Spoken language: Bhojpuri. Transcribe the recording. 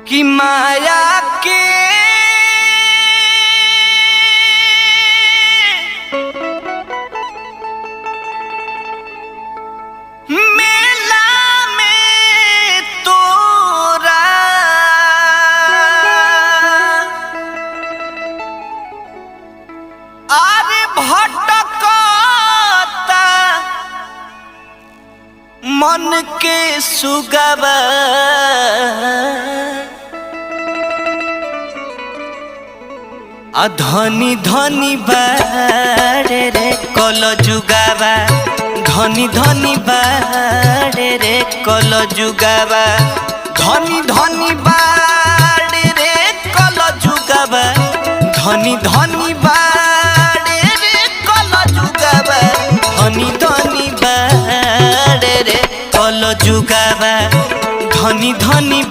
कि माया के मेला में तोरा आरे भटकता मन के सुगवा धनी धनी बाड़े रे कल जुगावा धनी धनी बाड़े रे कल जुगावा धनी धनी बाड़े रे कल जुगावा धनी धनी बाड़े रे कल जुगावा धनी धनी बाड़े रे कल जुगावा धनी धनी